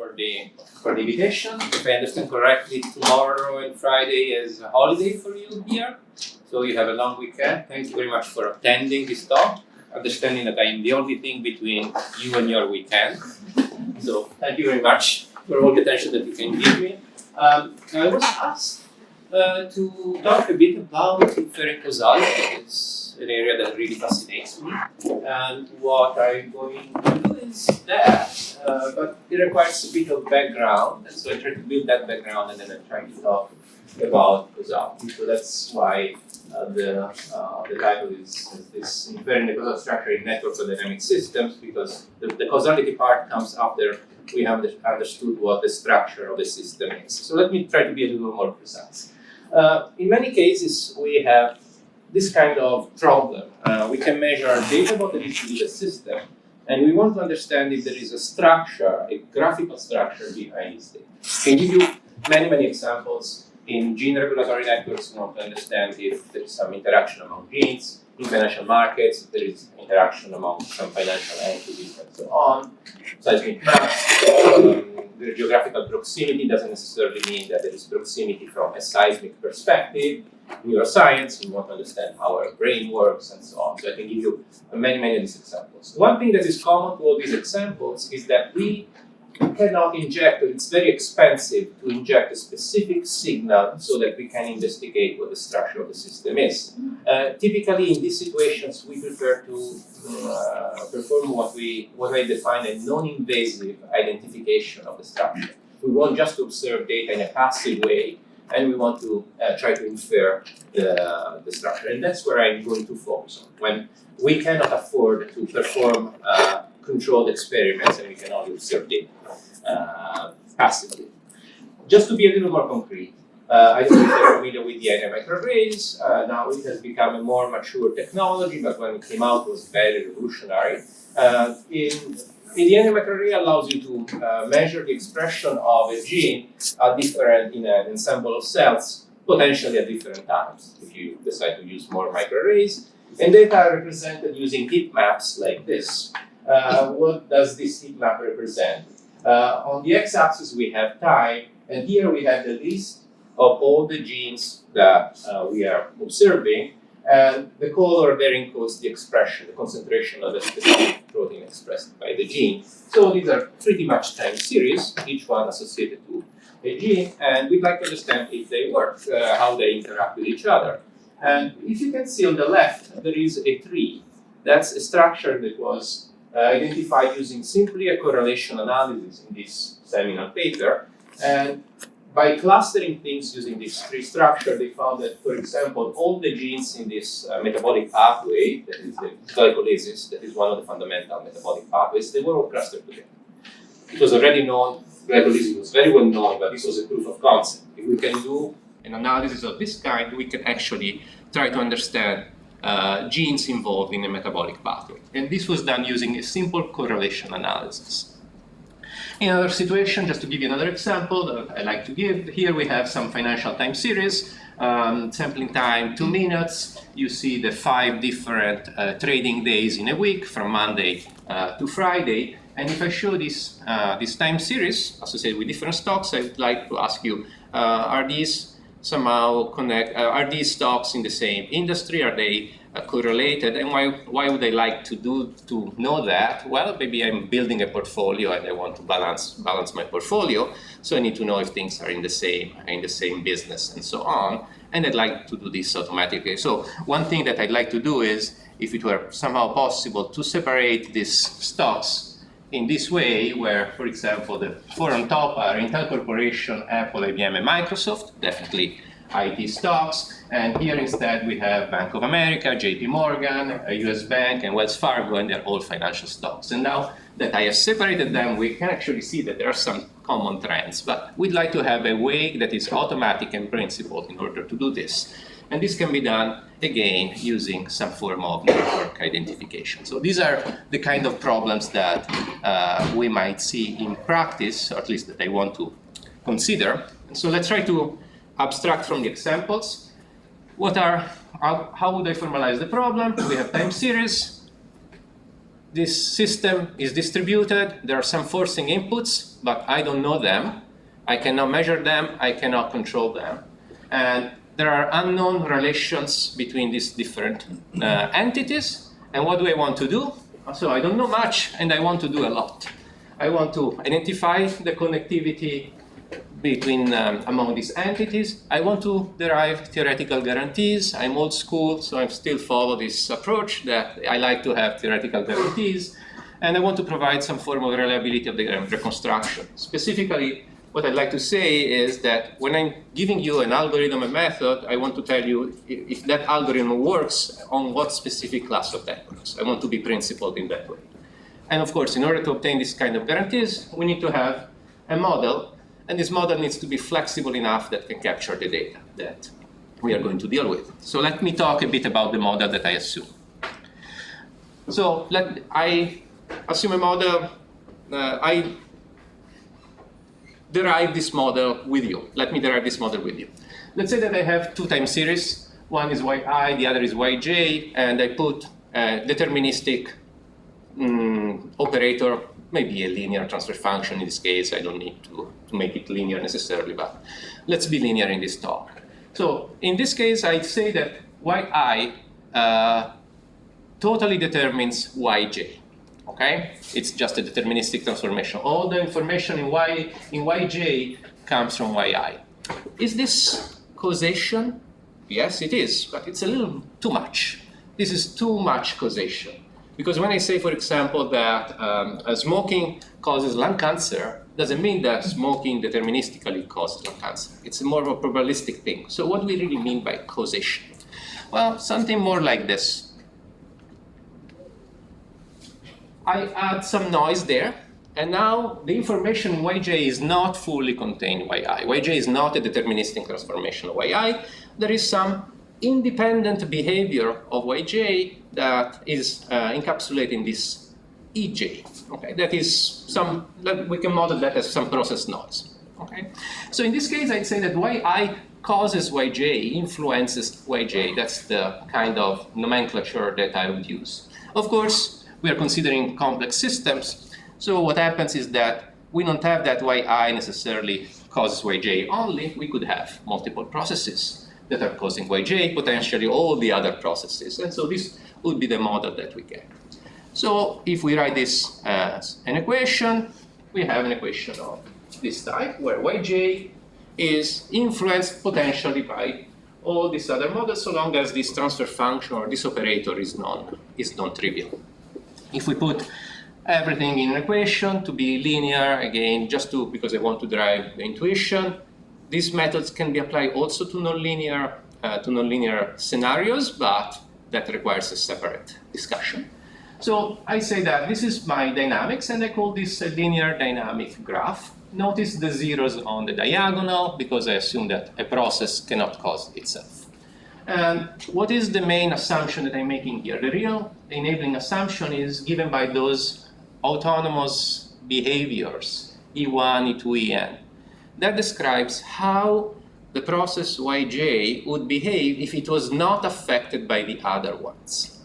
for the invitation. If I understand correctly, tomorrow and Friday is a holiday for you here, so you have a long weekend. Thank you very much for attending this talk, understanding that I am the only thing between you and your weekend. So thank you very much for all the attention that you can give me. I was asked to talk a bit about Inferring Causal. It's an area that really fascinates me. And what I'm going to do is that, but it requires a bit of background. And so I try to build that background and then I try to talk about causality. So that's why the title is this Inferring the Causal Structure in Network of Dynamic Systems, because the causality part comes after we have understood what the structure of the system is. So let me try to be a little more precise. In many cases, we have this kind of problem. We can measure data about the distributed system, and we want to understand if there is a structure, a graphical structure behind this data. I can give you many examples. In gene regulatory networks, we want to understand if there is some interaction among genes. In financial markets, there is interaction among some financial entities and so on. Seismic maps, the geographical proximity doesn't necessarily mean that there is proximity from a seismic perspective. Neuroscience, we want to understand how our brain works and so on. So I can give you many of these examples. One thing that is common to all these examples is that we cannot inject, or it's very expensive to inject a specific signal so that we can investigate what the structure of the system is. Typically, in these situations, we prefer to perform what I define a non-invasive identification of the structure. We want just to observe data in a passive way, and we want to try to infer the structure. And that's where I'm going to focus on. When we cannot afford to perform controlled experiments and we can only observe data passively. Just to be a little more concrete, I don't know if you're familiar with the microarrays. Now it has become a more mature technology, but when it came out, it was very revolutionary. The microarray allows you to measure the expression of a gene in an ensemble of cells, potentially at different times, if you decide to use more microarrays. And data are represented using heat maps like this. What does this heat map represent? On the x-axis we have time, and here we have the list of all the genes that we are observing, and the color there encodes the expression, the concentration of the specific protein expressed by the gene. So these are pretty much time series, each one associated to a gene, and we'd like to understand if they work, how they interact with each other. And if you can see on the left, there is a tree. That's a structure that was identified using simply a correlation analysis in this seminal paper. And by clustering things using this tree structure, they found that, for example, all the genes in this metabolic pathway, that is the glycolysis, that is one of the fundamental metabolic pathways, they were all clustered together. It was already known, glycolysis was very well known, but this was a proof of concept. If we can do an analysis of this kind, we can actually try to understand genes involved in a metabolic pathway. And this was done using a simple correlation analysis. In another situation, just to give you another example that I like to give, here we have some financial time series, sampling time 2 minutes. You see the 5 different trading days in a week from Monday to Friday. And if I show this time series associated with different stocks, I'd like to ask you, are these somehow are these stocks in the same industry? Are they correlated? And why would I like to know that? Well, maybe I'm building a portfolio and I want to balance my portfolio, so I need to know if things are in the same business and so on. And I'd like to do this automatically. So one thing that I'd like to do is, if it were somehow possible, to separate these stocks in this way, where, for example, the 4 on top are Intel Corporation, Apple, IBM, and Microsoft, definitely IT stocks. And here instead we have Bank of America, JP Morgan, US Bank, and Wells Fargo, and they're all financial stocks. And now that I have separated them, we can actually see that there are some common trends. But we'd like to have a way that is automatic and principled in order to do this. And this can be done, again, using some form of network identification. So these are the kind of problems that we might see in practice, or at least that I want to consider. And so let's try to abstract from the examples. How would I formalize the problem? We have time series. this system is distributed. There are some forcing inputs, but I don't know them. I cannot measure them. I cannot control them. And there are unknown relations between these different entities. And what do I want to do? So I don't know much, and I want to do a lot. I want to identify the connectivity between among these entities. I want to derive theoretical guarantees. I'm old school, so I still follow this approach that I like to have theoretical guarantees. And I want to provide some form of reliability of the reconstruction. Specifically, what I'd like to say is that when I'm giving you an algorithm, a method, I want to tell you if that algorithm works on what specific class of networks. I want to be principled in that way. And of course, in order to obtain this kind of guarantees, we need to have a model, and this model needs to be flexible enough that can capture the data that we are going to deal with. So let me talk a bit about the model that I assume. So I assume a model, I derive this model with you. Let me derive this model with you. Let's say that I have two time series. One is yi, the other is yj, and I put a deterministic operator, maybe a linear transfer function in this case. I don't need to make it linear necessarily, but let's be linear in this talk. So in this case, I say that yi totally determines yj. Okay, it's just a deterministic transformation. All the information in yj comes from yi. Is this causation? Yes, it is, but it's a little too much. This is too much causation. Because when I say, for example, that smoking causes lung cancer, doesn't mean that smoking deterministically causes lung cancer. It's more of a probabilistic thing. So what do we really mean by causation? Well, something more like this. I add some noise there, and now the information in yj is not fully contained in yi. Yj is not a deterministic transformation of yi. There is some independent behavior of yj that is encapsulated in this ej. Okay, that is we can model that as some process noise. Okay, so in this case, I'd say that yi causes yj, influences yj. That's the kind of nomenclature that I would use. Of course, we are considering complex systems, so what happens is that we don't have that yi necessarily causes yj only. We could have multiple processes that are causing yj, potentially all the other processes, and so this would be the model that we get. So if we write this as an equation, we have an equation of this type, where yj is influenced potentially by all these other models, so long as this transfer function or this operator is non-trivial. If we put everything in an equation to be linear, again, because I want to derive the intuition, these methods can be applied also to nonlinear scenarios, but that requires a separate discussion. So I say that this is my dynamics, and I call this a linear dynamic graph. Notice the zeros on the diagonal, because I assume that a process cannot cause itself. And what is the main assumption that I'm making here? The real enabling assumption is given by those autonomous behaviors, E1, E2, En. That describes how the process yj would behave if it was not affected by the other ones.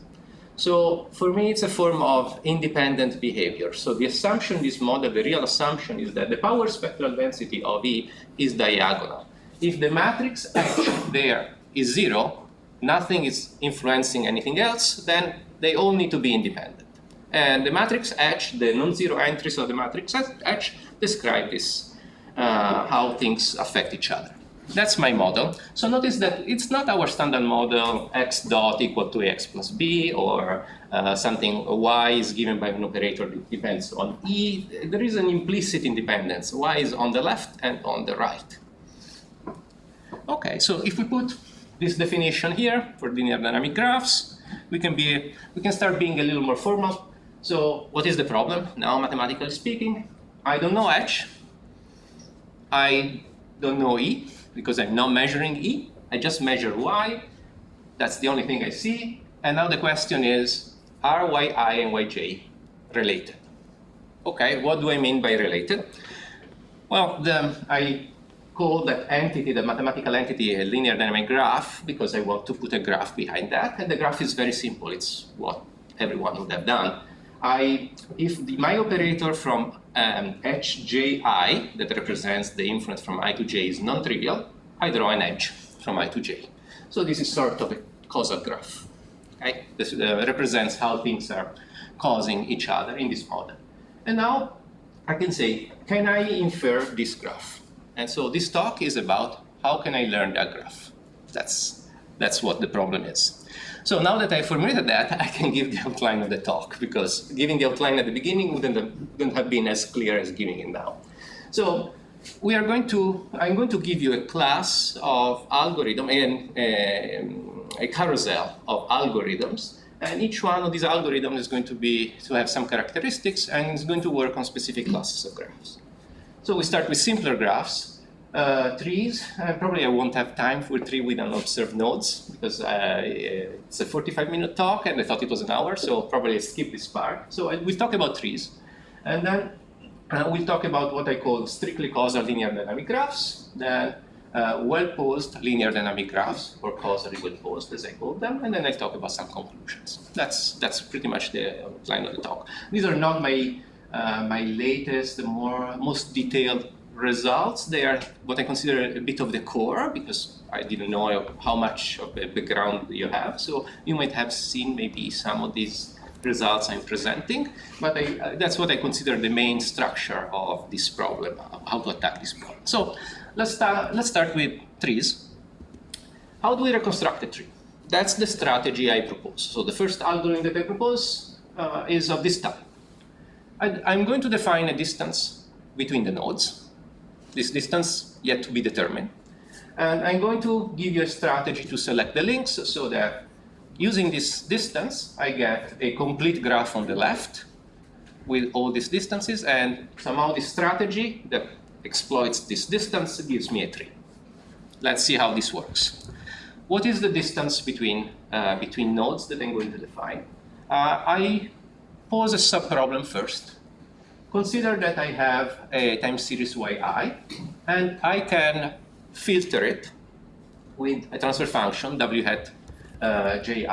So for me, it's a form of independent behavior. So the assumption in this model, the real assumption, is that the power spectral density of E is diagonal. If the matrix H there is 0, nothing is influencing anything else, then they all need to be independent. And the matrix H, the non-zero entries of the matrix H, describe this, how things affect each other. That's my model. So notice that it's not our standard model, x dot equal to ax plus b, or something y is given by an operator that depends on E. There is an implicit independence. Y is on the left and on the right. Okay, so if we put this definition here for linear dynamic graphs, we can start being a little more formal. So what is the problem now, mathematically speaking? I don't know H. I don't know E, because I'm not measuring E. I just measure Y. That's the only thing I see. And now the question is, are Yi and Yj related? Okay, what do I mean by related? Well, I call that entity, the mathematical entity, a linear dynamic graph, because I want to put a graph behind that. And the graph is very simple. It's what everyone would have done. if my operator from HJI, that represents the inference from I to J, is non-trivial, I draw an edge from I to J. So this is sort of a causal graph. Okay? This represents how things are causing each other in this model. And now I can say, can I infer this graph? And so this talk is about how can I learn that graph? That's what the problem is. So now that I formulated that, I can give the outline of the talk, because giving the outline at the beginning wouldn't have been as clear as giving it now. So I'm going to give you a class of algorithm and a carousel of algorithms, and each one of these algorithms is going to have some characteristics and is going to work on specific classes of graphs. So we start with simpler graphs. Trees, probably I won't have time for tree with unobserved nodes, because it's a 45-minute talk and I thought it was an hour, so probably I skip this part. So we'll talk about trees, and then we'll talk about what I call strictly causal linear dynamic graphs, then well-posed linear dynamic graphs, or causally well-posed as I call them, and then I'll talk about some conclusions. That's pretty much the outline of the talk. These are not my latest, most detailed results. They are what I consider a bit of the core, because I didn't know how much of a background you have. So you might have seen maybe some of these results I'm presenting, but that's what I consider the main structure of this problem, how to attack this problem. So let's start with trees. How do we reconstruct a tree? That's the strategy I propose. So the first algorithm that I propose is of this type. I'm going to define a distance between the nodes. This distance yet to be determined. And I'm going to give you a strategy to select the links, so that using this distance, I get a complete graph on the left with all these distances, and somehow this strategy that exploits this distance gives me a tree. Let's see how this works. What is the distance between nodes that I'm going to define? I pose a subproblem first. Consider that I have a time series yi, and I can filter it with a transfer function w hat ji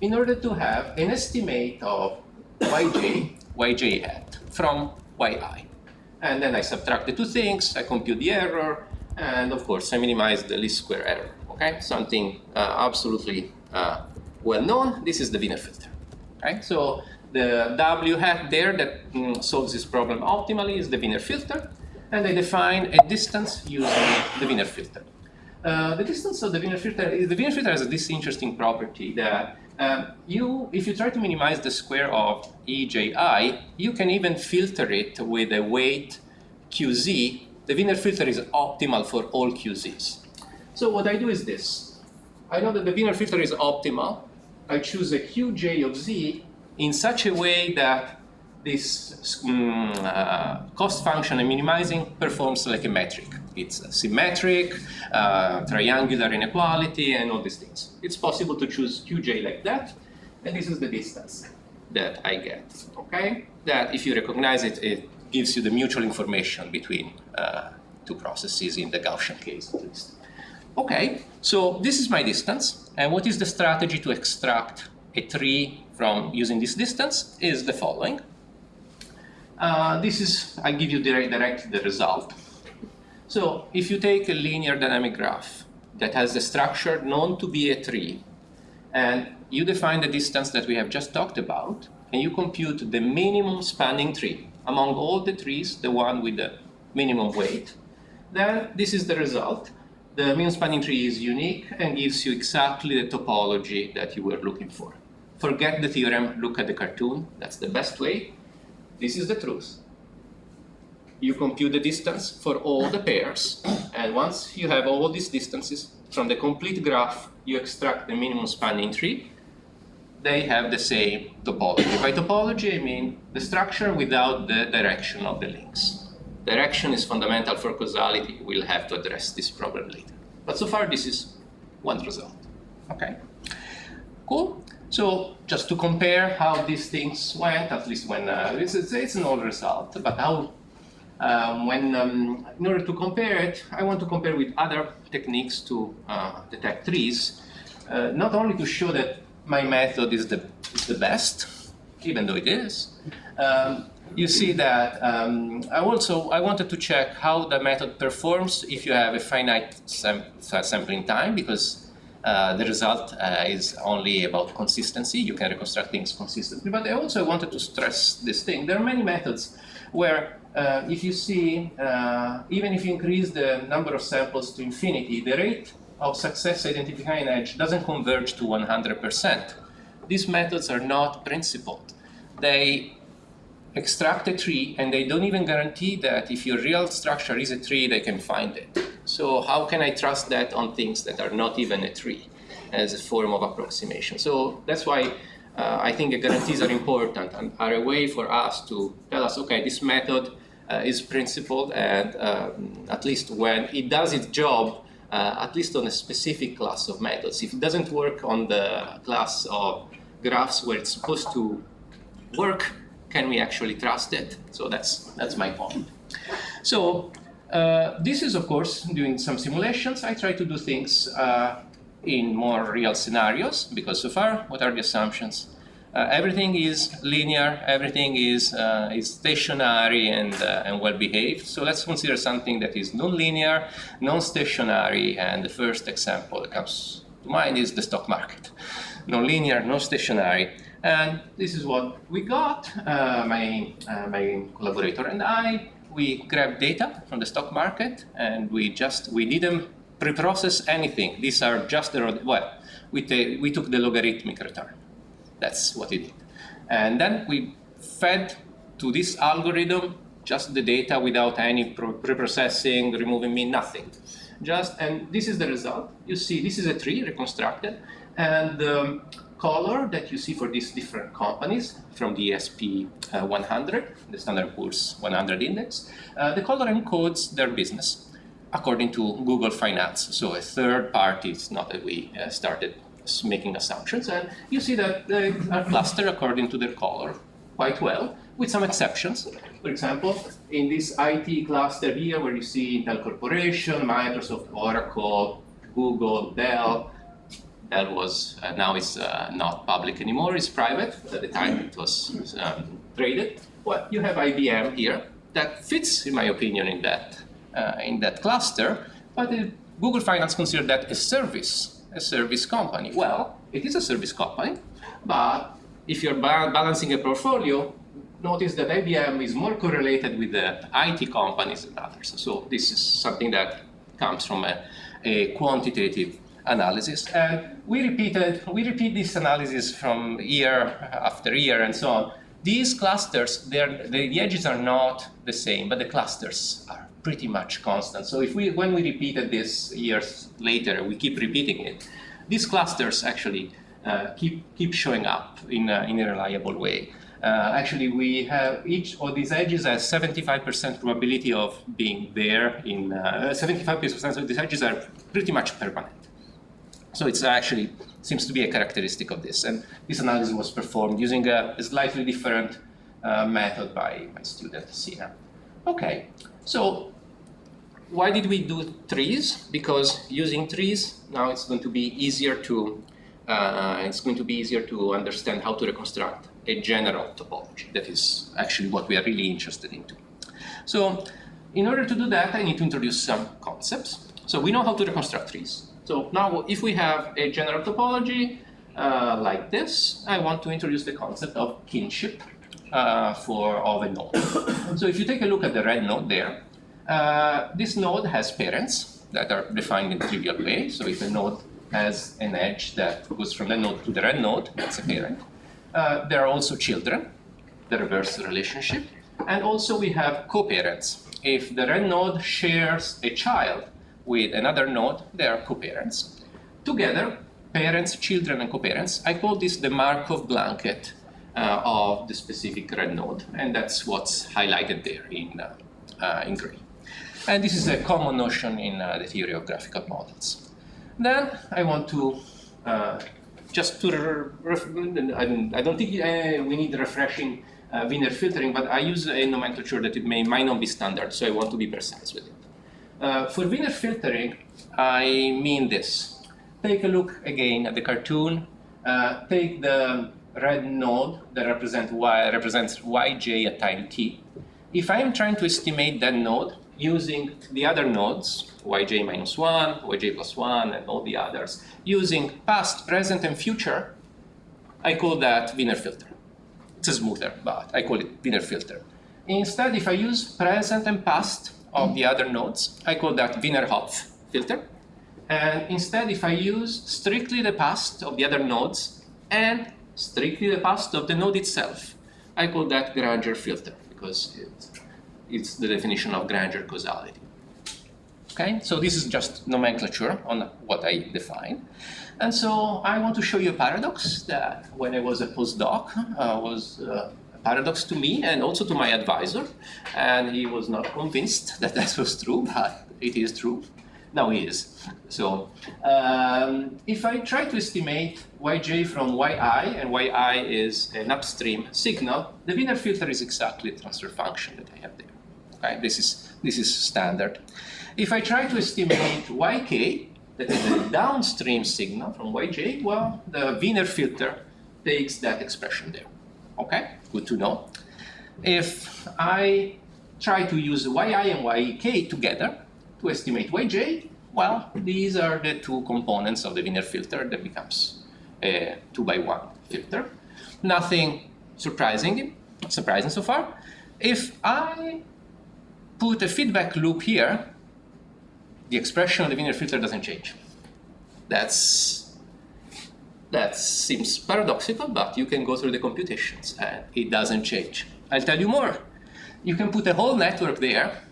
in order to have an estimate of yj hat from yi. And then I subtract the two things, I compute the error, and of course I minimize the least square error. Okay, something absolutely well known. This is the Wiener filter. Okay, so the w hat there that solves this problem optimally is the Wiener filter, and I define a distance using the Wiener filter. The distance of the Wiener filter has this interesting property that if you try to minimize the square of eji, you can even filter it with a weight qz. The Wiener filter is optimal for all qz's. So what I do is this. I know that the Wiener filter is optimal. I choose a qj of z in such a way that this cost function I'm minimizing performs like a metric. It's symmetric, triangular inequality, and all these things. It's possible to choose qj like that, and this is the distance that I get. Okay? That, if you recognize it, it gives you the mutual information between two processes, in the Gaussian case at least. Okay, so this is my distance, and what is the strategy to extract a tree from using this distance is the following. I give you directly the result. So if you take a linear dynamic graph that has the structure known to be a tree, and you define the distance that we have just talked about, and you compute the minimum spanning tree among all the trees, the one with the minimum weight, then this is the result. The minimum spanning tree is unique and gives you exactly the topology that you were looking for. Forget the theorem, look at the cartoon, that's the best way. This is the truth. You compute the distance for all the pairs, and once you have all these distances, from the complete graph, you extract the minimum spanning tree. They have the same topology. By topology, I mean the structure without the direction of the links. Direction is fundamental for causality. We'll have to address this problem later. But so far, this is one result. Okay, cool. So just to compare how these things went, at least when it's an old result, but how in order to compare it, I want to compare with other techniques to detect trees, not only to show that my method is the best, even though it is. You see that I wanted to check how the method performs if you have a finite sampling time, because the result is only about consistency. You can reconstruct things consistently. But I also wanted to stress this thing. There are many methods where if you see, even if you increase the number of samples to infinity, the rate of success identifying an edge doesn't converge to 100%. These methods are not principled. They extract a tree, and they don't even guarantee that if your real structure is a tree, they can find it. So how can I trust that on things that are not even a tree as a form of approximation? So that's why I think the guarantees are important and are a way for us to tell us, okay, this method is principled, and at least when it does its job, at least on a specific class of methods. If it doesn't work on the class of graphs where it's supposed to work, can we actually trust it? So that's my point. So this is, of course, doing some simulations. I try to do things in more real scenarios, because so far, what are the assumptions? Everything is linear, everything is stationary and well-behaved. So let's consider something that is non-linear, non-stationary, and the first example that comes to mind is the stock market. Non-linear, non-stationary. And this is what we got. My collaborator and I, we grabbed data from the stock market, and we didn't pre-process anything. These are just we took the logarithmic return. That's what it did. And then we fed to this algorithm just the data without any pre-processing, removing mean, nothing. And this is the result. You see, this is a tree reconstructed, and the color that you see for these different companies from the SP 100, the Standard & Poor's 100 index, the color encodes their business according to Google Finance. So a third party, it's not that we started making assumptions, and you see that they are clustered according to their color quite well, with some exceptions. For example, in this IT cluster here, where you see Intel Corporation, Microsoft, Oracle, Google, Dell. Dell was, now it's not public anymore, it's private. At the time it was traded. Well, you have IBM here that fits, in my opinion, in that cluster, but Google Finance considered that a service company. Well, it is a service company, but if you're balancing a portfolio, notice that IBM is more correlated with the IT companies than others. So this is something that comes from a quantitative analysis. And we repeat this analysis from year after year and so on. These clusters, the edges are not the same, but the clusters are pretty much constant. So when we repeated this years later, we keep repeating it. These clusters actually keep showing up in a reliable way. Actually, we have each of these edges has 75% probability of being there. 75% of these edges are pretty much permanent. So it's actually seems to be a characteristic of this. And this analysis was performed using a slightly different method by my student Sina. Okay, so why did we do trees? Because using trees now it's going to be easier to understand how to reconstruct a general topology. That is actually what we are really interested in. So in order to do that, I need to introduce some concepts. So we know how to reconstruct trees. So now if we have a general topology like this, I want to introduce the concept of kinship of a node. So if you take a look at the red node there, this node has parents that are defined in a trivial way. So if a node has an edge that goes from the node to the red node, that's a parent. There are also children, the reverse relationship. And also we have co-parents. If the red node shares a child with another node, they are co-parents. Together, parents, children, and co-parents, I call this the Markov blanket of the specific red node. And that's what's highlighted there in gray. And this is a common notion in the theory of graphical models. Then I want to I don't think we need refreshing Wiener filtering, but I use a nomenclature that might not be standard, so I want to be precise with it. For Wiener filtering, I mean this. Take a look again at the cartoon. Take the red node that represents yj at time t. If I'm trying to estimate that node using the other nodes, yj minus 1, yj plus 1, and all the others, using past, present, and future, I call that Wiener filter. It's a smoother, but I call it Wiener filter. Instead, if I use present and past of the other nodes, I call that Wiener Hopf filter. And instead, if I use strictly the past of the other nodes and strictly the past of the node itself, I call that Granger filter, because it's the definition of Granger causality. Okay, so this is just nomenclature on what I define. And so I want to show you a paradox that when I was a postdoc was a paradox to me and also to my advisor. And he was not convinced that that was true, but it is true. Now he is. So if I try to estimate yj from yi, and yi is an upstream signal, the Wiener filter is exactly the transfer function that I have there. Okay, this is standard. If I try to estimate yk, that is a downstream signal from yj, well, the Wiener filter takes that expression there. Okay, good to know. If I try to use yi and yk together to estimate yj, well, these are the two components of the Wiener filter that becomes a 2x1 filter. Nothing surprising so far. If I put a feedback loop here, the expression of the Wiener filter doesn't change. That seems paradoxical, but you can go through the computations and it doesn't change. I'll tell you more. You can put a whole network there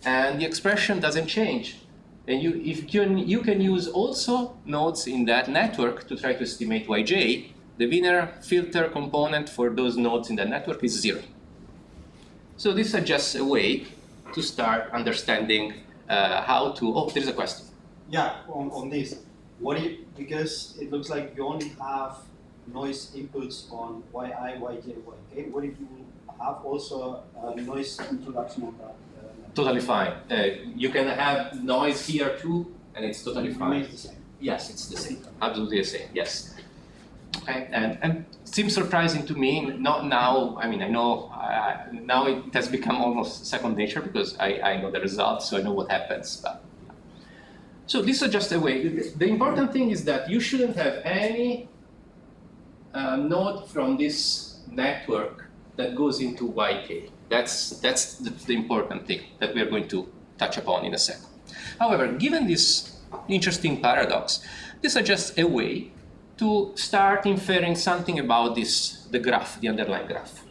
and the expression doesn't change. And you can use also nodes in that network to try to estimate yj. The Wiener filter component for those nodes in the network is 0. So this suggests a way to start understanding how to. Oh, there's a question. Yeah, on this. Because it looks like you only have noise inputs on yi, yj, yk. What if you have also a noise introduction on that? Totally fine. You can have noise here too, and it's totally fine. It's the same. Yes, it's the same. Absolutely the same. Yes. Okay. And it seems surprising to me. Not now. I mean, I know now it has become almost second nature because I know the results, so I know what happens. But so this is just a way. The important thing is that you shouldn't have any node from this network that goes into yk. That's the important thing that we are going to touch upon in a second. However, given this interesting paradox, this suggests a way to start inferring something about the graph, the underlying graph.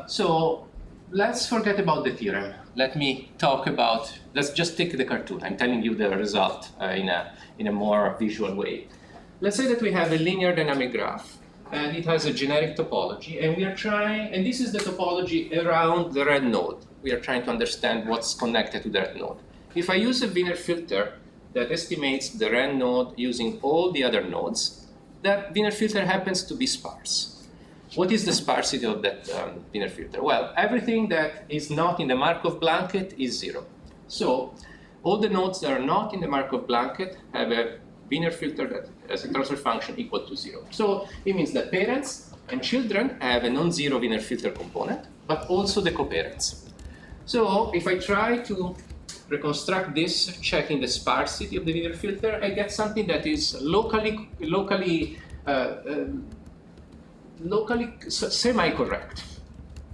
So let's forget about the theorem. Let's just take the cartoon. I'm telling you the result in a more visual way. Let's say that we have a linear dynamic graph, and it has a generic topology, and we are trying, and this is the topology around the red node. We are trying to understand what's connected to that node. If I use a Wiener filter that estimates the red node using all the other nodes, that Wiener filter happens to be sparse. What is the sparsity of that Wiener filter? Well, everything that is not in the Markov blanket is 0. So all the nodes that are not in the Markov blanket have a Wiener filter that has a transfer function equal to 0. So it means that parents and children have a non-zero Wiener filter component, but also the coparents. So if I try to reconstruct this, checking the sparsity of the Wiener filter, I get something that is locally semi-correct.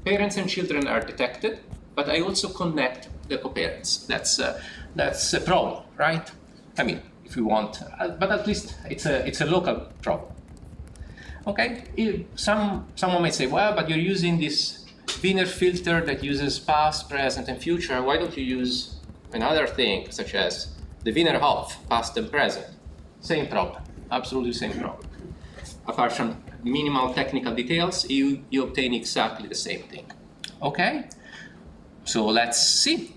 Parents and children are detected, but I also connect the coparents. That's a problem, right? I mean, if you want, but at least it's a local problem. Okay. Someone might say, well, but you're using this Wiener filter that uses past, present, and future. Why don't you use another thing, such as the Wiener Hopf, past and present? Same problem, absolutely same problem. Apart from minimal technical details, you obtain exactly the same thing. Okay? So let's see.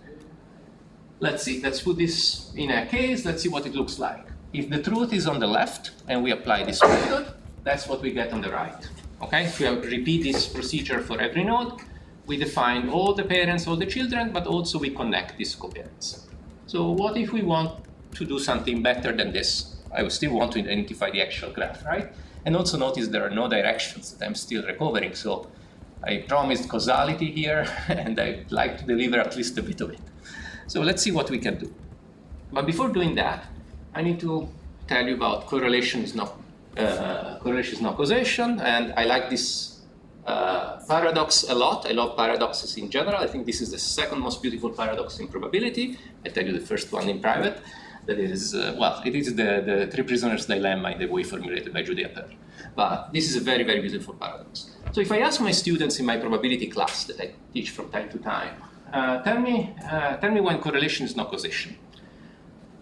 Let's put this in a case. Let's see what it looks like. If the truth is on the left and we apply this method, that's what we get on the right. Okay? If we repeat this procedure for every node, we define all the parents, all the children, but also we connect these coparents. So what if we want to do something better than this? I would still want to identify the actual graph, right? And also notice there are no directions that I'm still recovering. So I promised causality here, and I'd like to deliver at least a bit of it. So let's see what we can do. But before doing that, I need to tell you about correlation is not causation, and I like this paradox a lot. I love paradoxes in general. I think this is the second most beautiful paradox in probability. I tell you the first one in private. That is, it is the three prisoners' dilemma in the way formulated by Judea Pearl. But this is a very, very beautiful paradox. So if I ask my students in my probability class that I teach from time to time, tell me when correlation is not causation.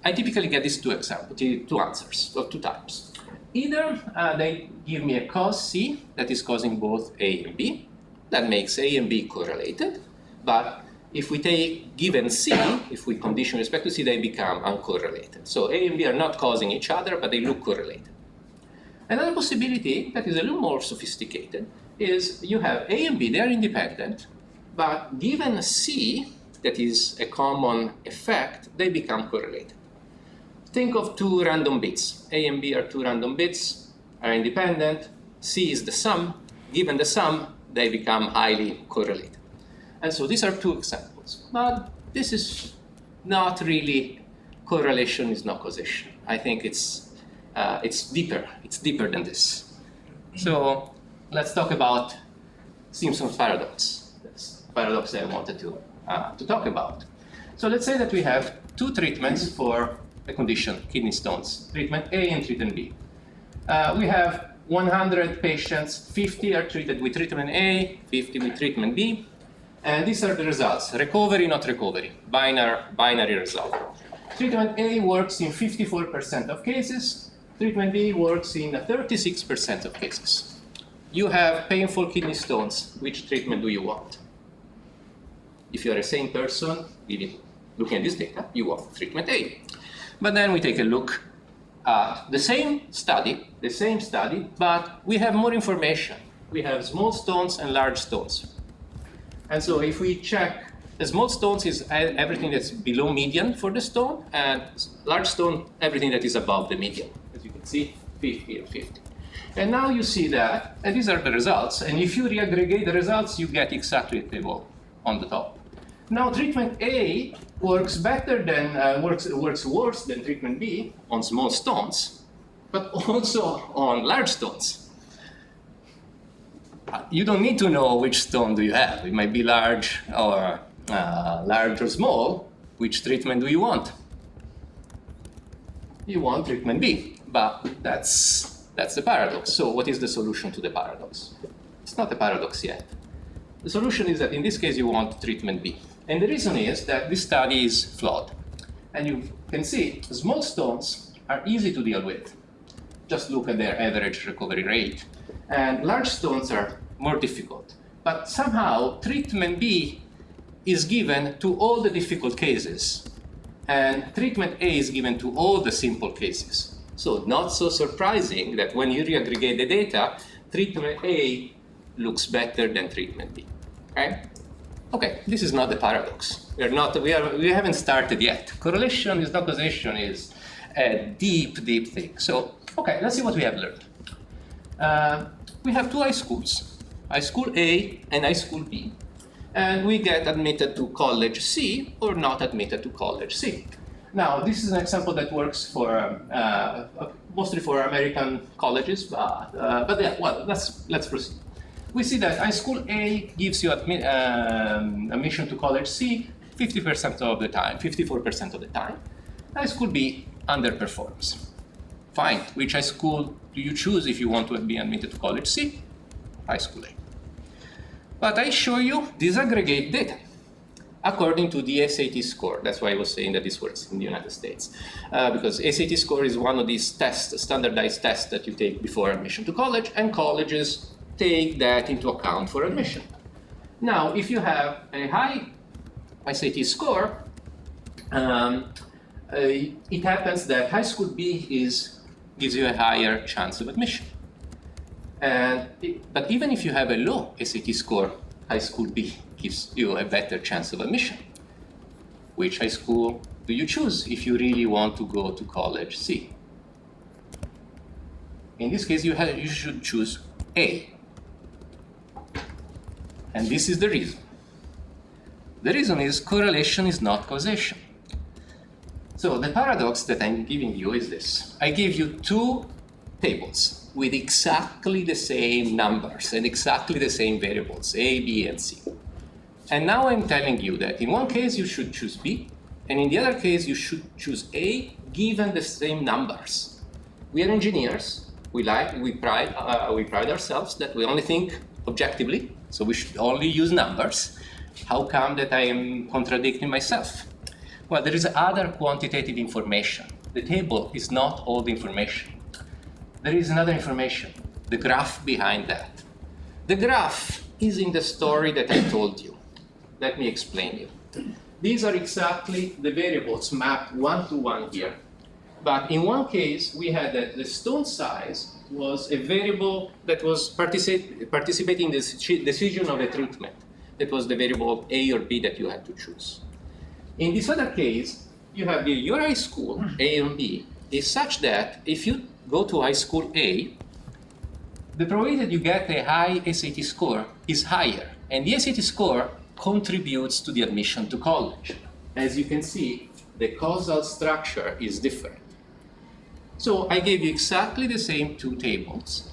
I typically get these two answers, or two types. Either they give me a cause C that is causing both A and B, that makes A and B correlated, but if we take given C, if we condition with respect to C, they become uncorrelated. So A and B are not causing each other, but they look correlated. Another possibility that is a little more sophisticated is you have A and B, they are independent, but given C, that is a common effect, they become correlated. Think of two random bits. A and B are two random bits, are independent. C is the sum. Given the sum, they become highly correlated. And so these are two examples. But this is not really correlation is not causation. I think it's deeper. It's deeper than this. So let's talk about Simpson's paradox. That's the paradox that I wanted to talk about. So let's say that we have two treatments for a condition, kidney stones, treatment A and treatment B. We have 100 patients, 50 are treated with treatment A, 50 with treatment B, and these are the results, recovery, not recovery, binary result. Treatment A works in 54% of cases, treatment B works in 36% of cases. You have painful kidney stones, which treatment do you want? If you are a sane person, looking at this data, you want treatment A. But then we take a look at the same study, but we have more information. We have small stones and large stones. And so if we check, the small stones is everything that's below median for the stone, and large stone, everything that is above the median. As you can see, 50 and 50. And now you see that, and these are the results, and if you reaggregate the results, you get exactly a table on the top. Now treatment A works better than works worse than treatment B on small stones, but also on large stones. You don't need to know which stone do you have. It might be large or small. Which treatment do you want? You want treatment B, but that's the paradox. So what is the solution to the paradox? It's not a paradox yet. The solution is that in this case you want treatment B. And the reason is that this study is flawed. And you can see small stones are easy to deal with. Just look at their average recovery rate. And large stones are more difficult. But somehow treatment B is given to all the difficult cases. And treatment A is given to all the simple cases. So not so surprising that when you reaggregate the data, treatment A looks better than treatment B. Okay? Okay, this is not the paradox. We haven't started yet. Correlation is not causation is a deep, deep thing. So, okay, let's see what we have learned. We have two high schools, high school A and high school B, and we get admitted to college C or not admitted to college C. Now, this is an example that works for mostly for American colleges, but yeah, well, let's proceed. We see that high school A gives you admission to college C 50% of the time, 54% of the time. High school B underperforms. Fine, which high school do you choose if you want to be admitted to college C? High school A. But I show you disaggregate data according to the SAT score. That's why I was saying that this works in the United States. Because SAT score is one of these tests, standardized tests that you take before admission to college, and colleges take that into account for admission. Now, if you have a high SAT score, it happens that high school B gives you a higher chance of admission. But even if you have a low SAT score, high school B gives you a better chance of admission. Which high school do you choose if you really want to go to college C? In this case, you should choose A. And this is the reason. The reason is correlation is not causation. So the paradox that I'm giving you is this. I give you two tables with exactly the same numbers and exactly the same variables, A, B, and C. And now I'm telling you that in one case you should choose B, and in the other case you should choose A given the same numbers. We are engineers. We pride ourselves that we only think objectively, so we should only use numbers. How come that I am contradicting myself? Well, there is other quantitative information. The table is not all the information. There is another information, the graph behind that. The graph is in the story that I told you. Let me explain you. These are exactly the variables mapped one to one here. But in one case, we had that the stone size was a variable that was participating in the decision of a treatment. That was the variable A or B that you had to choose. In this other case, you have your high school, A and B, is such that if you go to high school A, the probability that you get a high SAT score is higher. And the SAT score contributes to the admission to college. As you can see, the causal structure is different. So I gave you exactly the same two tables,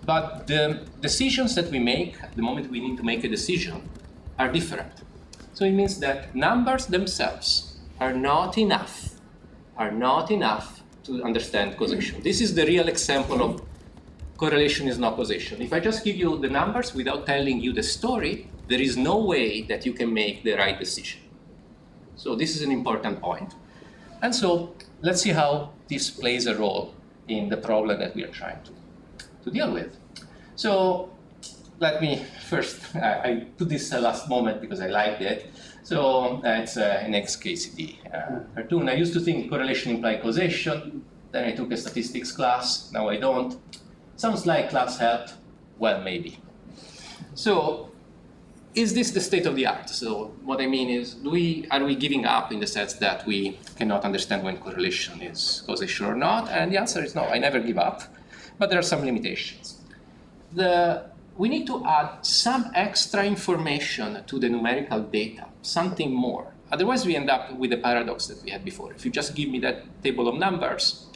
but the decisions that we make at the moment we need to make a decision are different. So it means that numbers themselves are not enough to understand causation. This is the real example of correlation is not causation. If I just give you the numbers without telling you the story, there is no way that you can make the right decision. So this is an important point. And so let's see how this plays a role in the problem that we are trying to deal with. So let me first, I put this last moment because I liked it. So it's an XKCD cartoon. I used to think correlation implied causation. Then I took a statistics class. Now I don't. Sounds like class helped. Well, maybe. So is this the state of the art? So what I mean is, are we giving up in the sense that we cannot understand when correlation is causation or not? And the answer is no, I never give up, but there are some limitations. We need to add some extra information to the numerical data, something more. Otherwise we end up with the paradox that we had before. If you just give me that table of numbers,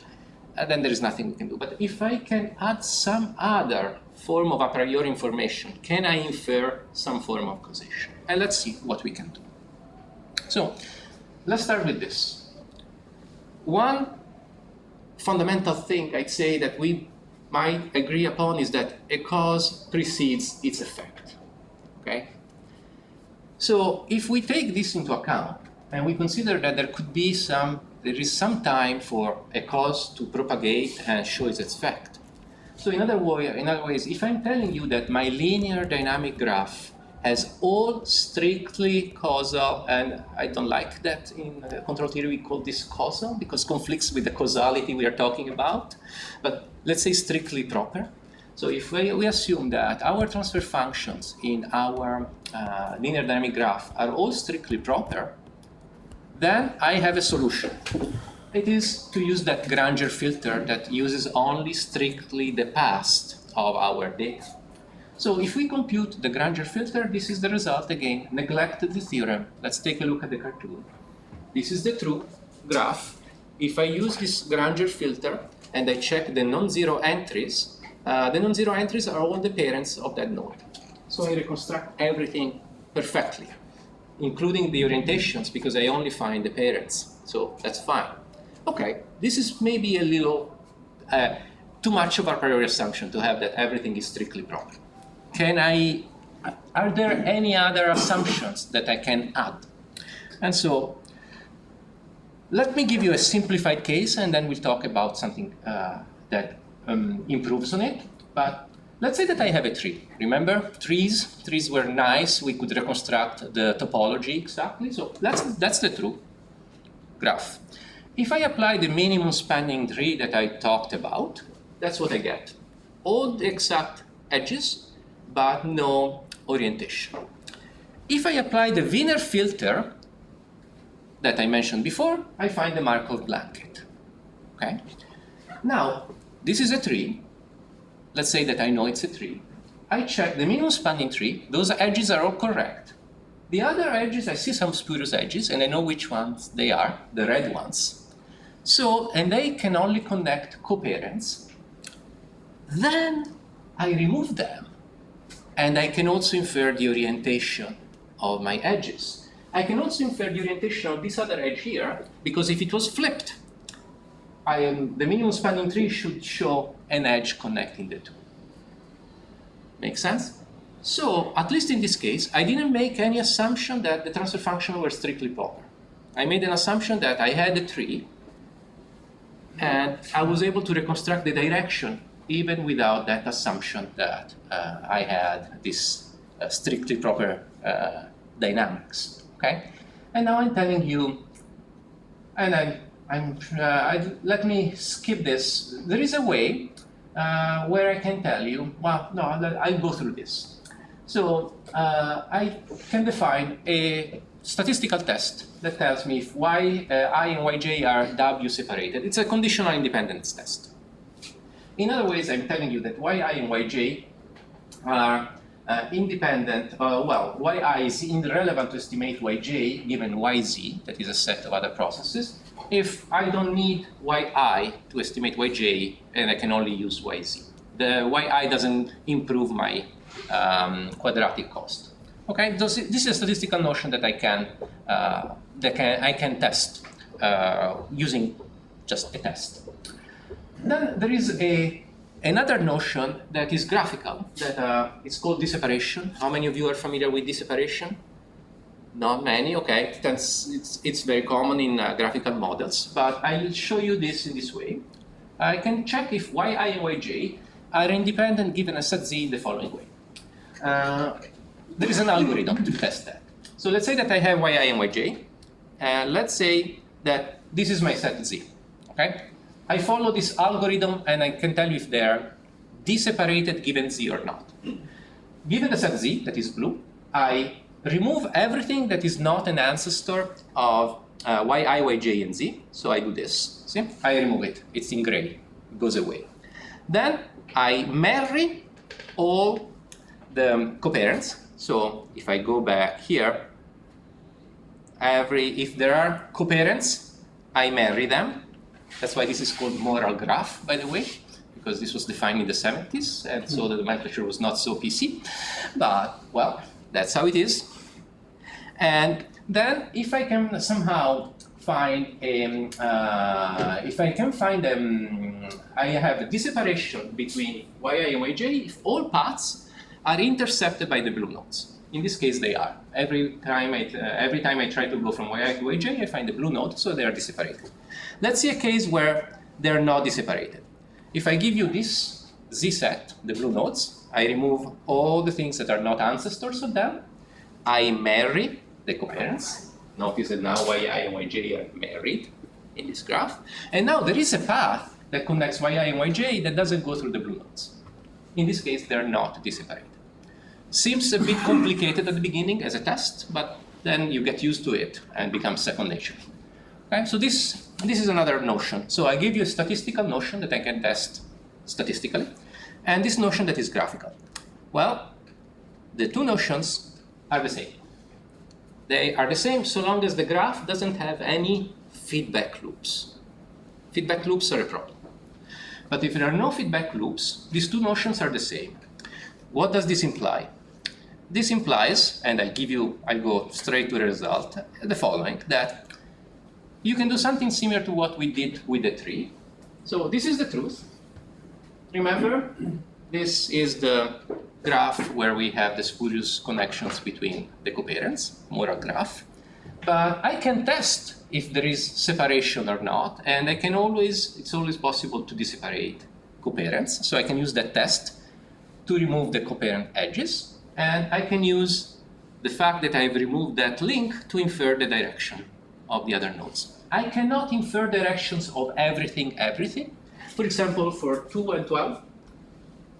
then there is nothing we can do. But if I can add some other form of a priori information, can I infer some form of causation? And let's see what we can do. So let's start with this. One fundamental thing I'd say that we might agree upon is that a cause precedes its effect. Okay? So if we take this into account and we consider that there is some time for a cause to propagate and show its effect. So in other ways, if I'm telling you that my linear dynamic graph has all strictly causal, and I don't like that in control theory we call this causal because it conflicts with the causality we are talking about, but let's say strictly proper. So if we assume that our transfer functions in our linear dynamic graph are all strictly proper, then I have a solution. It is to use that Granger filter that uses only strictly the past of our data. So if we compute the Granger filter, this is the result. Again, neglect the theorem. Let's take a look at the cartoon. This is the true graph. If I use this Granger filter and I check the non-zero entries are all the parents of that node. So I reconstruct everything perfectly, including the orientations, because I only find the parents. So that's fine. Okay, this is maybe a little too much of a priori assumption to have that everything is strictly proper. Are there any other assumptions that I can add? And so let me give you a simplified case and then we'll talk about something that improves on it. But let's say that I have a tree. Remember, trees were nice. We could reconstruct the topology exactly. So that's the true graph. If I apply the minimum spanning tree that I talked about, that's what I get. All the exact edges, but no orientation. If I apply the Wiener filter that I mentioned before, I find the Markov blanket. Okay? Now, this is a tree. let's say that I know it's a tree. I check the minimum spanning tree. Those edges are all correct. The other edges, I see some spurious edges, and I know which ones they are, the red ones. So, and they can only connect coparents. Then I remove them, and I can also infer the orientation of my edges. I can also infer the orientation of this other edge here, because if it was flipped, the minimum spanning tree should show an edge connecting the two. Make sense? So, at least in this case, I didn't make any assumption that the transfer functions were strictly proper. I made an assumption that I had a tree, and I was able to reconstruct the direction even without that assumption that I had this strictly proper dynamics. Okay? And now I'm telling you, and let me skip this. There is a way where I can tell you, well, no, I'll go through this. So I can define a statistical test that tells me if y, I and yj are W separated. It's a conditional independence test. In other ways, I'm telling you that yi and yj are independent, well, yi is irrelevant to estimate yj given yz, that is a set of other processes, if I don't need yi to estimate yj and I can only use yz. The yi doesn't improve my quadratic cost. Okay, this is a statistical notion that I can test using just a test. Then there is another notion that is graphical, that it's called disseparation. How many of you are familiar with disseparation? Not many, okay. It's very common in graphical models, but I'll show you this in this way. I can check if yi and yj are independent given a set z in the following way. There is an algorithm to test that. So let's say that I have yi and yj, and let's say that this is my set z, okay? I follow this algorithm and I can tell you if they're deseparated given z or not. Given the set z, that is blue, I remove everything that is not an ancestor of yi, yj, and z. So I do this, see? I remove it, it's in gray, it goes away. Then I marry all the coparents. So if I go back here, if there are coparents, I marry them. That's why this is called moral graph, by the way, because this was defined in the 70s, and so the nomenclature was not so PC. But, well, that's how it is. And then if I can somehow find I have a disseparation between yi and yj if all paths are intercepted by the blue nodes. In this case, they are. Every time I try to go from yi to yj, I find the blue node, so they are dissipated. Let's see a case where they are not dissipated. If I give you this z set, the blue nodes, I remove all the things that are not ancestors of them. I marry the coparents. Notice that now yi and yj are married in this graph. And now there is a path that connects yi and yj that doesn't go through the blue nodes. In this case, they're not dissipated. Seems a bit complicated at the beginning as a test, but then you get used to it and becomes second nature. Okay, so this is another notion. So I give you a statistical notion that I can test statistically, and this notion that is graphical. Well, the two notions are the same. They are the same so long as the graph doesn't have any feedback loops. Feedback loops are a problem. But if there are no feedback loops, these two notions are the same. What does this imply? This implies, and I'll go straight to the result, the following, that you can do something similar to what we did with the tree. So this is the truth. Remember, this is the graph where we have the spurious connections between the coparents, moral graph. But I can test if there is separation or not, and it's always possible to disseparate coparents. So I can use that test to remove the coparent edges, and I can use the fact that I've removed that link to infer the direction of the other nodes. I cannot infer directions of everything. For example, for 2 and 12,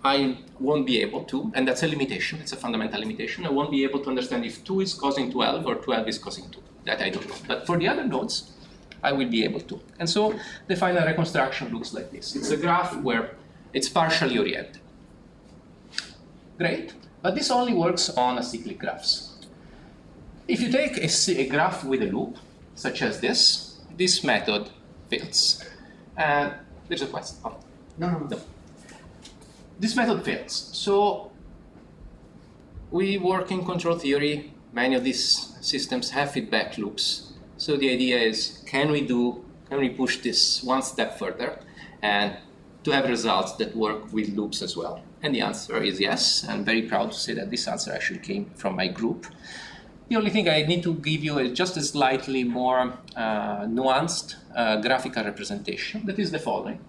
I won't be able to, and that's a limitation, it's a fundamental limitation. I won't be able to understand if 2 is causing 12 or 12 is causing 2. That I don't know. But for the other nodes, I will be able to. And so the final reconstruction looks like this. It's a graph where it's partially oriented. great, but this only works on acyclic graphs. If you take a graph with a loop, such as this method fails. And there's a question. Oh. No. This method fails. So we work in control theory. Many of these systems have feedback loops. So the idea is, can we push this one step further and to have results that work with loops as well? And the answer is yes. I'm very proud to say that this answer actually came from my group. The only thing I need to give you is just a slightly more nuanced graphical representation. That is the following.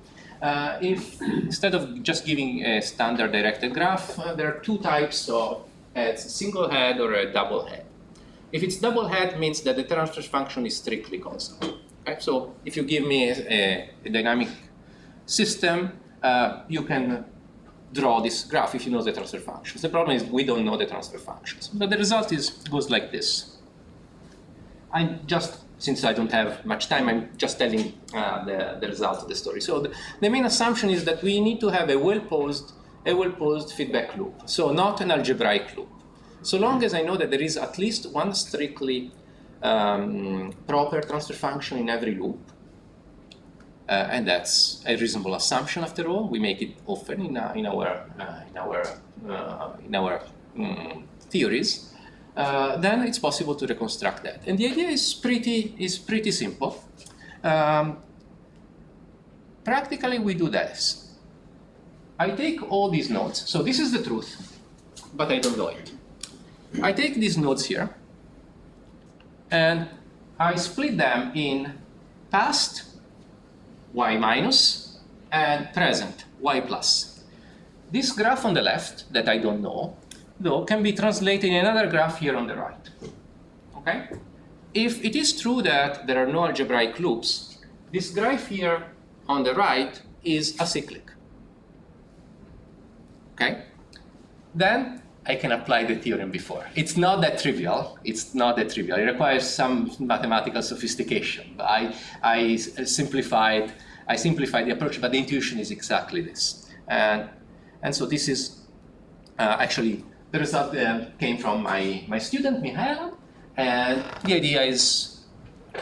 If instead of just giving a standard directed graph, there are two types of heads, a single head or a double head. If it's double head, it means that the transfer function is strictly causal. Okay? So if you give me a dynamic system, you can draw this graph if you know the transfer functions. The problem is we don't know the transfer functions. But the result goes like this. Since I don't have much time, I'm just telling the result of the story. So the main assumption is that we need to have a well-posed feedback loop. So not an algebraic loop. So long as I know that there is at least one strictly proper transfer function in every loop, and that's a reasonable assumption after all. We make it often in our theories. Then it's possible to reconstruct that. And the idea is pretty simple. Practically, we do this. I take all these nodes. So this is the truth, but I don't know it. I take these nodes here, and I split them in past, y minus, and present, y plus. This graph on the left that I don't know, though, can be translated in another graph here on the right. Okay? If it is true that there are no algebraic loops, this graph here on the right is acyclic. Okay? Then I can apply the theorem before. It's not that trivial. It's not that trivial. It requires some mathematical sophistication. But I simplified the approach, but the intuition is exactly this. And so this is actually the result came from my student, Mihail. And the idea is,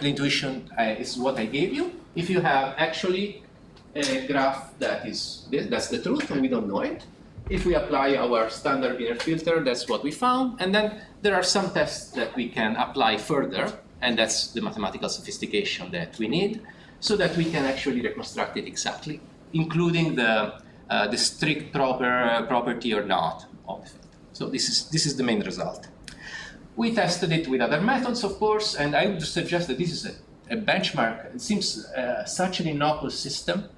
the intuition is what I gave you. If you have actually a graph that is this, that's the truth, and we don't know it. If we apply our standard inner filter, that's what we found. And then there are some tests that we can apply further, and that's the mathematical sophistication that we need, so that we can actually reconstruct it exactly, including the strict property or not of the filter. So this is the main result. We tested it with other methods, of course, and I would suggest that this is a benchmark. It seems such an innocuous system.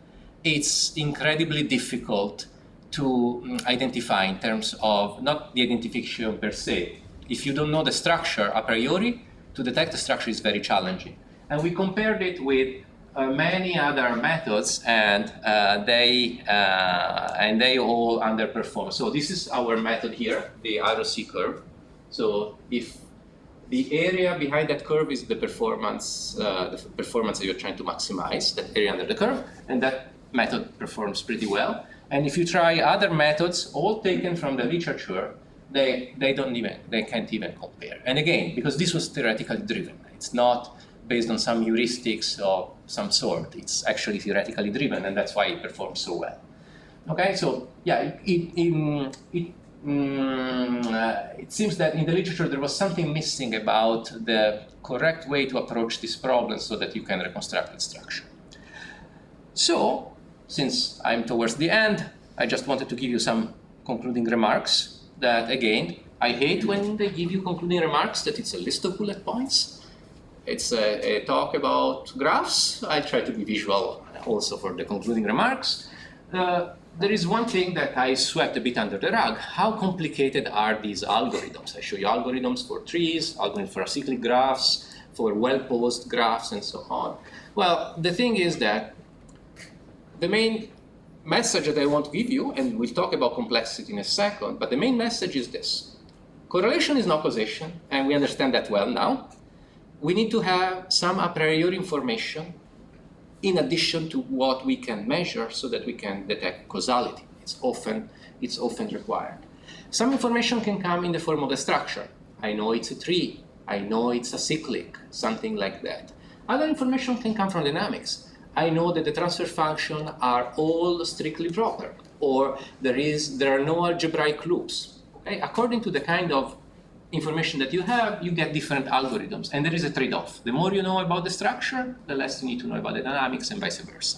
It's incredibly difficult to identify in terms of not the identification per se. If you don't know the structure a priori, to detect the structure is very challenging. And we compared it with many other methods, and they all underperform. So this is our method here, the ROC curve. So if the area behind that curve is the performance that you're trying to maximize, that area under the curve, and that method performs pretty well. And if you try other methods, all taken from the literature, they can't even compare. And again, because this was theoretically driven, it's not based on some heuristics of some sort. It's actually theoretically driven, and that's why it performs so well. Okay, so yeah, it seems that in the literature there was something missing about the correct way to approach this problem so that you can reconstruct its structure. So, since I'm towards the end, I just wanted to give you some concluding remarks that, again, I hate when they give you concluding remarks, that it's a list of bullet points. It's a talk about graphs. I try to be visual also for the concluding remarks. There is one thing that I swept a bit under the rug. How complicated are these algorithms? I show you algorithms for trees, algorithms for acyclic graphs, for well-posed graphs, and so on. Well, the thing is that the main message that I want to give you, and we'll talk about complexity in a second, but the main message is this. Correlation is not causation, and we understand that well now. We need to have some a priori information in addition to what we can measure so that we can detect causality. It's often required. Some information can come in the form of a structure. I know it's a tree. I know it's a cyclic, something like that. Other information can come from dynamics. I know that the transfer functions are all strictly proper, or there are no algebraic loops. Okay? According to the kind of information that you have, you get different algorithms, and there is a trade-off. The more you know about the structure, the less you need to know about the dynamics, and vice versa.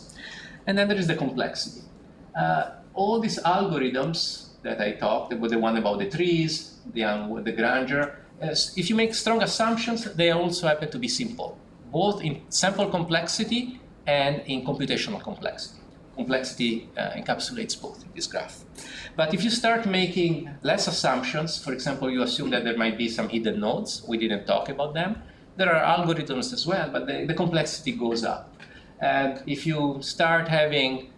And then there is the complexity. All these algorithms that I talked about, the one about the trees, the grandeur, if you make strong assumptions, they also happen to be simple, both in sample complexity and in computational complexity. Complexity encapsulates both in this graph. But if you start making less assumptions, for example, you assume that there might be some hidden nodes, we didn't talk about them, there are algorithms as well, but the complexity goes up. And if you start having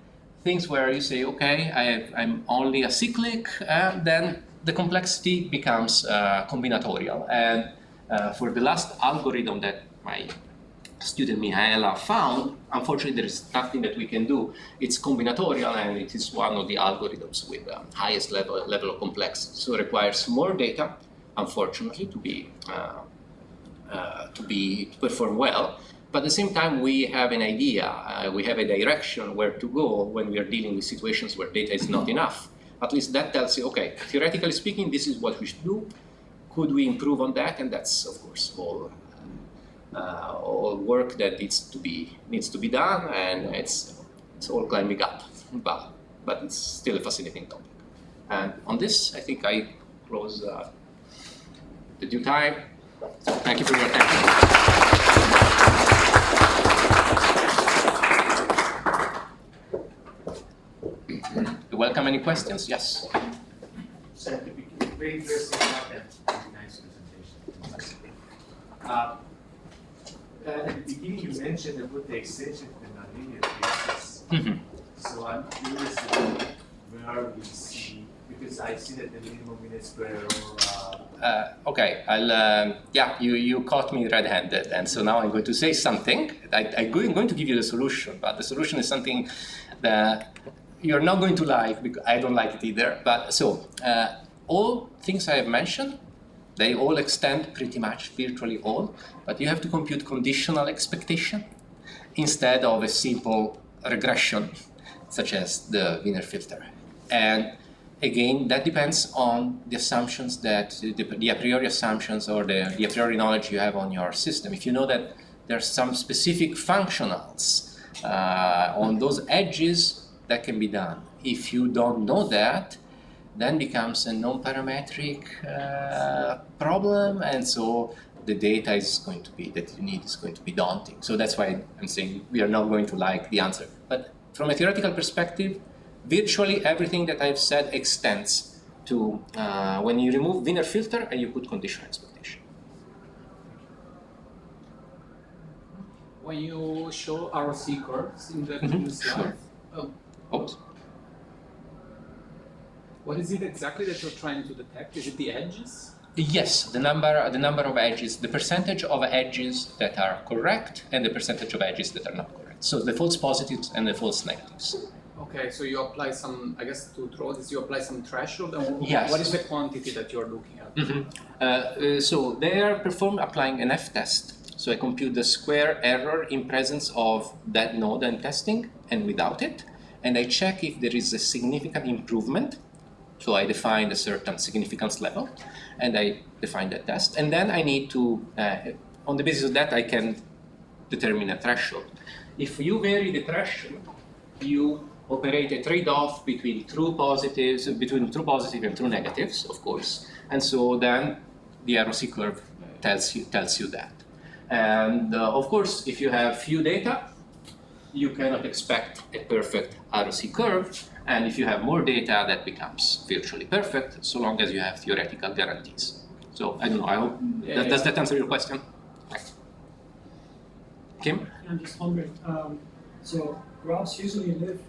things where you say, okay, I'm only a cyclic, then the complexity becomes combinatorial. And for the last algorithm that my student Mihaela found, unfortunately there is nothing that we can do. It's combinatorial, and it is one of the algorithms with the highest level of complexity. So it requires more data, unfortunately, to perform well. But at the same time, we have an idea, we have a direction where to go when we are dealing with situations where data is not enough. At least that tells you, okay, theoretically speaking, this is what we should do. Could we improve on that? And that's, of course, all work that needs to be done, and it's all climbing up. But it's still a fascinating topic. And on this, I think I close the due time. So thank you for your attention. You welcome any questions? Yes. So at the beginning, very interesting content, nice presentation. At the beginning, you mentioned about the extension of the nonlinear basis. So I'm curious about where we see, because I see that the minimum unit square error. Okay, you caught me red-handed, and so now I'm going to say something. I'm going to give you the solution, but the solution is something that you're not going to like, because I don't like it either. But so, all things I have mentioned, they all extend pretty much, virtually all, but you have to compute conditional expectation instead of a simple regression, such as the Wiener filter. And again, that depends on the assumptions that, the a priori assumptions or the a priori knowledge you have on your system. If you know that there's some specific functionals on those edges, that can be done. If you don't know that, then becomes a non-parametric problem, and so the data is going to be, that you need is going to be daunting. So that's why I'm saying we are not going to like the answer. But from a theoretical perspective, virtually everything that I've said extends to when you remove Wiener filter and you put conditional expectation. When you show ROC curves in the previous slide, what is it exactly that you're trying to detect? Is it the edges? Yes, the number of edges, the percentage of edges that are correct and the percentage of edges that are not correct. So the false positives and the false negatives. Okay, so you apply some, I guess to draw this, you apply some threshold. And yes. What is the quantity that you're looking at? So they are applying an F-test. So I compute the square error in presence of that node I'm testing and without it. And I check if there is a significant improvement. So I define a certain significance level, and I define that test. And then I need to, on the basis of that, I can determine a threshold. If you vary the threshold, you operate a trade-off between true positives, between true positive and true negatives, of course. And so then the ROC curve tells you that. And of course, if you have few data, you cannot expect a perfect ROC curve. And if you have more data, that becomes virtually perfect, so long as you have theoretical guarantees. So I don't know, I hope, does that answer your question? Kim? I'm just wondering, so graphs usually live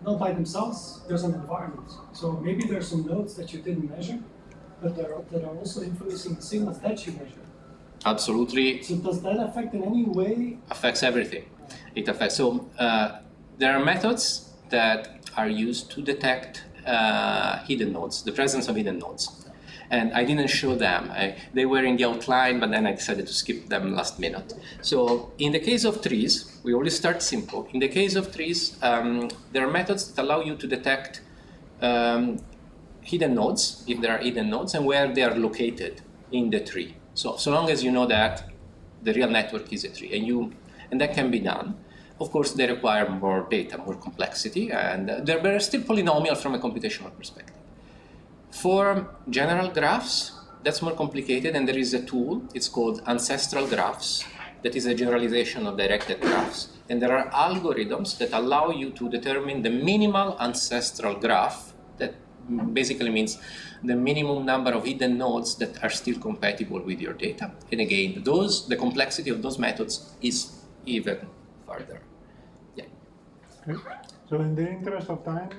not by themselves, there's an environment. So maybe there's some nodes that you didn't measure, but that are also influencing the signals that you measure. Absolutely. So does that affect in any way? Affects everything. It affects, so there are methods that are used to detect hidden nodes, the presence of hidden nodes. And I didn't show them. They were in the outline, but then I decided to skip them last minute. So in the case of trees, we always start simple. In the case of trees, there are methods that allow you to detect hidden nodes, if there are hidden nodes, and where they are located in the tree. So long as you know that the real network is a tree, and that can be done. Of course, they require more data, more complexity, and they're still polynomial from a computational perspective. For general graphs, that's more complicated, and there is a tool, it's called ancestral graphs, that is a generalization of directed graphs. And there are algorithms that allow you to determine the minimal ancestral graph, that basically means the minimum number of hidden nodes that are still compatible with your data. And again, the complexity of those methods is even further. Yeah. Okay. So in the interest of time,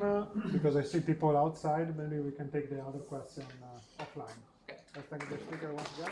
because I see people outside, maybe we can take the other question offline. Let's thank the speaker once again.